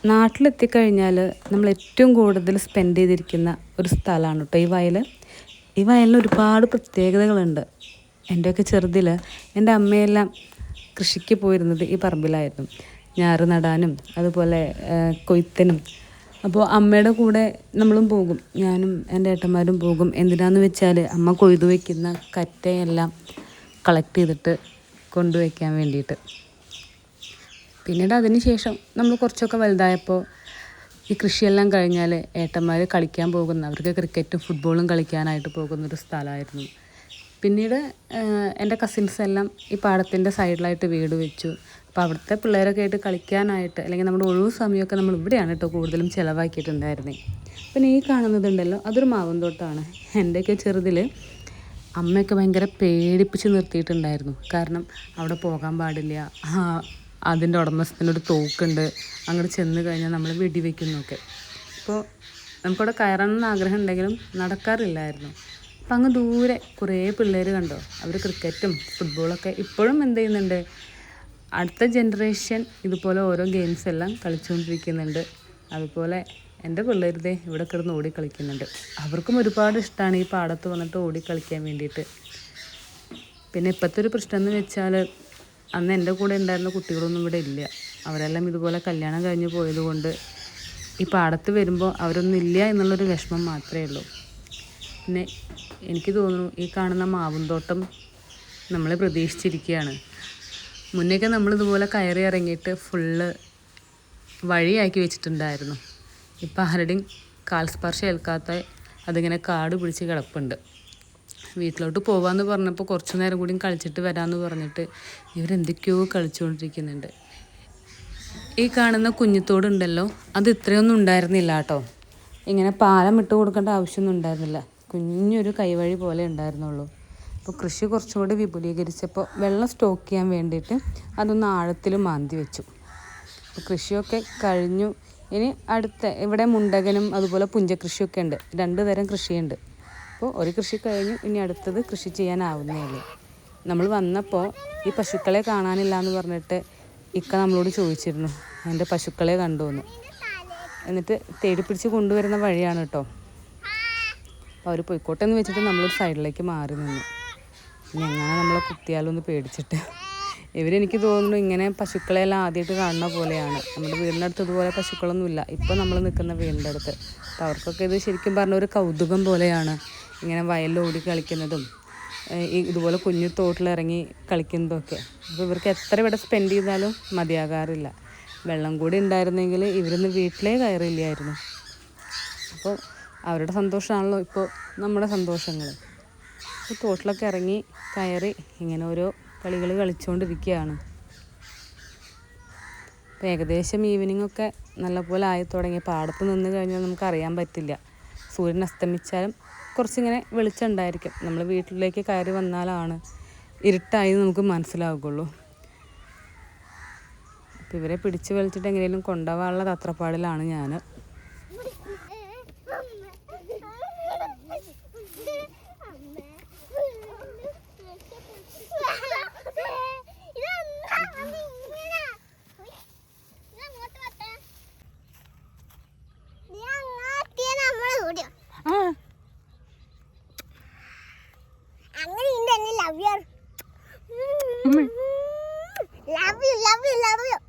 നാട്ടിലെത്തിക്കഴിഞ്ഞാൽ നമ്മൾ ഏറ്റവും കൂടുതൽ സ്പെൻഡ് ചെയ്തിരിക്കുന്ന ഒരു സ്ഥലമാണ് കേട്ടോ ഈ വയൽ. ഈ വയലിന് ഒരുപാട് പ്രത്യേകതകളുണ്ട്. എൻ്റെയൊക്കെ ചെറുതിൽ എൻ്റെ അമ്മയെല്ലാം കൃഷിക്ക് പോയിരുന്നത് ഈ പറമ്പിലായിരുന്നു. ഞാറ് നടാനും അതുപോലെ കൊയ്ത്തിനും. അപ്പോൾ അമ്മയുടെ കൂടെ നമ്മളും പോകും, ഞാനും എൻ്റെ ഏട്ടന്മാരും പോകും. എന്തിനാന്ന് വെച്ചാൽ അമ്മ കൊയ്തു വയ്ക്കുന്ന കറ്റയെല്ലാം കളക്ട് ചെയ്തിട്ട് കൊണ്ടുവയ്ക്കാൻ വേണ്ടിയിട്ട്. പിന്നീട് അതിന് ശേഷം നമ്മൾ കുറച്ചൊക്കെ വലുതായപ്പോൾ ഈ കൃഷിയെല്ലാം കഴിഞ്ഞാൽ ഏട്ടന്മാർ കളിക്കാൻ പോകുന്ന, അവർക്ക് ക്രിക്കറ്റും ഫുട്ബോളും കളിക്കാനായിട്ട് പോകുന്നൊരു സ്ഥലമായിരുന്നു. പിന്നീട് എൻ്റെ കസിൻസ് എല്ലാം ഈ പാടത്തിൻ്റെ സൈഡിലായിട്ട് വീട് വെച്ചു. അപ്പോൾ അവിടുത്തെ പിള്ളേരൊക്കെ ആയിട്ട് കളിക്കാനായിട്ട്, അല്ലെങ്കിൽ നമ്മുടെ ഒഴിവ് സമയമൊക്കെ നമ്മൾ ഇവിടെയാണ് കേട്ടോ കൂടുതലും ചിലവാക്കിയിട്ടുണ്ടായിരുന്നത്. പിന്നെ ഈ കാണുന്നതുണ്ടല്ലോ, അതൊരു മാവും തോട്ടമാണ്. എൻ്റെയൊക്കെ ചെറുതിൽ അമ്മയൊക്കെ ഭയങ്കര പേടിപ്പിച്ച് നിർത്തിയിട്ടുണ്ടായിരുന്നു. കാരണം അവിടെ പോകാൻ പാടില്ല, അതിൻ്റെ ഉടമസ്ഥനൊരു തോക്കുണ്ട്, അങ്ങോട്ട് ചെന്ന് കഴിഞ്ഞാൽ നമ്മൾ വെടിവെക്കുന്നൊക്കെ. അപ്പോൾ നമുക്കവിടെ കയറണമെന്ന് ആഗ്രഹം ഉണ്ടെങ്കിലും നടക്കാറില്ലായിരുന്നു. അപ്പം അങ്ങ് ദൂരെ കുറേ പിള്ളേർ കണ്ടോ, അവർ ക്രിക്കറ്റും ഫുട്ബോളൊക്കെ ഇപ്പോഴും എന്ത് ചെയ്യുന്നുണ്ട്, അടുത്ത ജനറേഷൻ ഇതുപോലെ ഓരോ ഗെയിംസ് എല്ലാം കളിച്ചുകൊണ്ടിരിക്കുന്നുണ്ട്. അതുപോലെ എൻ്റെ പിള്ളേരുതേ ഇവിടെ കിടന്ന് ഓടി കളിക്കുന്നുണ്ട്. അവർക്കും ഒരുപാട് ഇഷ്ടമാണ് ഈ പാടത്ത് വന്നിട്ട് ഓടി കളിക്കാൻ വേണ്ടിയിട്ട്. പിന്നെ ഇപ്പോഴത്തെ ഒരു പ്രശ്നം എന്ന് വെച്ചാൽ, അന്ന് എൻ്റെ കൂടെ ഉണ്ടായിരുന്ന കുട്ടികളൊന്നും ഇവിടെ ഇല്ല. അവരെല്ലാം ഇതുപോലെ കല്യാണം കഴിഞ്ഞ് പോയതുകൊണ്ട് ഈ പാടത്ത് വരുമ്പോൾ അവരൊന്നും ഇല്ല എന്നുള്ളൊരു വിഷമം മാത്രമേ ഉള്ളൂ. പിന്നെ എനിക്ക് തോന്നുന്നു ഈ കാണുന്ന മാവുന്തോട്ടം നമ്മളെ പ്രതീക്ഷിച്ചിരിക്കുകയാണ്. മുന്നേയൊക്കെ നമ്മളിതുപോലെ കയറി ഇറങ്ങിയിട്ട് ഫുള്ള് വഴിയാക്കി വെച്ചിട്ടുണ്ടായിരുന്നു. ഇപ്പം ആരുടെയും കാൽസ്പർശം ഏൽക്കാത്ത അതിങ്ങനെ കാട് പിടിച്ച് കിടപ്പുണ്ട്. വീട്ടിലോട്ട് പോകാമെന്ന് പറഞ്ഞപ്പോൾ കുറച്ച് നേരം കൂടി കളിച്ചിട്ട് വരാമെന്ന് പറഞ്ഞിട്ട് ഇവരെന്തൊക്കെയോ കളിച്ചുകൊണ്ടിരിക്കുന്നുണ്ട്. ഈ കാണുന്ന കുഞ്ഞിത്തോടുണ്ടല്ലോ, അത് ഇത്രയൊന്നും ഉണ്ടായിരുന്നില്ല കേട്ടോ. ഇങ്ങനെ പാലം ഇട്ട് കൊടുക്കേണ്ട ആവശ്യമൊന്നും ഉണ്ടായിരുന്നില്ല. കുഞ്ഞൊരു കൈവഴി പോലെ ഉണ്ടായിരുന്നുള്ളൂ. അപ്പോൾ കൃഷി കുറച്ചും കൂടി വിപുലീകരിച്ചപ്പോൾ വെള്ളം സ്റ്റോക്ക് ചെയ്യാൻ വേണ്ടിയിട്ട് അതൊന്ന് ആഴത്തിൽ മാന്തി വെച്ചു. അപ്പോൾ കൃഷിയൊക്കെ കഴിഞ്ഞു. ഇനി അടുത്ത ഇവിടെ മുണ്ടകനും അതുപോലെ പുഞ്ചകൃഷിയൊക്കെ ഉണ്ട്. 2 തരം കൃഷിയുണ്ട്. അപ്പോൾ ഒരു കൃഷി കഴിഞ്ഞു, ഇനി അടുത്തത് കൃഷി ചെയ്യാനാവുന്നേ ഉള്ളൂ. നമ്മൾ വന്നപ്പോൾ ഈ പശുക്കളെ കാണാനില്ല എന്ന് പറഞ്ഞിട്ട് ഇക്ക നമ്മളോട് ചോദിച്ചിരുന്നു, എൻ്റെ പശുക്കളെ കണ്ടുവന്നു. എന്നിട്ട് തേടി പിടിച്ച് കൊണ്ടുവരുന്ന വഴിയാണ് കേട്ടോ. അപ്പോൾ അവർ പോയിക്കോട്ടെ എന്ന് വെച്ചിട്ട് നമ്മളൊരു സൈഡിലേക്ക് മാറി നിന്നു. ഇനി എങ്ങനെ നമ്മളെ കുത്തിയാലൊന്ന് പേടിച്ചിട്ട്. ഇവരെനിക്ക് തോന്നുന്നു ഇങ്ങനെ പശുക്കളെല്ലാം ആദ്യമായിട്ട് കാണുന്ന പോലെയാണ്. നമ്മുടെ വീടിൻ്റെ അടുത്ത് ഇതുപോലെ പശുക്കളൊന്നുമില്ല ഇപ്പോൾ നമ്മൾ നിൽക്കുന്ന വീടിൻ്റെ അടുത്ത്. അപ്പോൾ അവർക്കൊക്കെ ഇത് ശരിക്കും പറഞ്ഞ ഒരു കൗതുകം പോലെയാണ്, ഇങ്ങനെ വയലിൽ ഓടി കളിക്കുന്നതും ഇതുപോലെ കുഞ്ഞു തോട്ടിലിറങ്ങി കളിക്കുന്നതൊക്കെ. അപ്പോൾ ഇവർക്ക് എത്ര ഇവിടെ സ്പെൻഡ് ചെയ്താലും മതിയാകാറില്ല. വെള്ളം കൂടി ഉണ്ടായിരുന്നെങ്കിൽ ഇവരൊന്നും വീട്ടിലേ കയറില്ലായിരുന്നു. അപ്പോൾ അവരുടെ സന്തോഷമാണല്ലോ ഇപ്പോൾ നമ്മുടെ സന്തോഷങ്ങൾ. അപ്പോൾ തോട്ടിലൊക്കെ ഇറങ്ങി കയറി ഇങ്ങനെ ഓരോ കളികൾ കളിച്ചുകൊണ്ടിരിക്കുകയാണ്. അപ്പോൾ ഏകദേശം ഈവനിങ് ഒക്കെ നല്ലപോലെ ആയി തുടങ്ങി. പാടത്ത് നിന്ന് കഴിഞ്ഞാൽ നമുക്കറിയാൻ പറ്റില്ല. സൂര്യൻ അസ്തമിച്ചാലും കുറച്ചിങ്ങനെ വെളിച്ചമുണ്ടായിരിക്കും. നമ്മൾ വീട്ടിലേക്ക് കയറി വന്നാലാണ് ഇരുട്ടായി നമുക്ക് മനസ്സിലാവുകയുള്ളൂ. അപ്പോൾ ഇവരെ പിടിച്ച് വലിച്ചിട്ട് എങ്ങനെയും കൊണ്ടുപോകാനുള്ള തത്രപ്പാടിലാണ് ഞാൻ. Love you.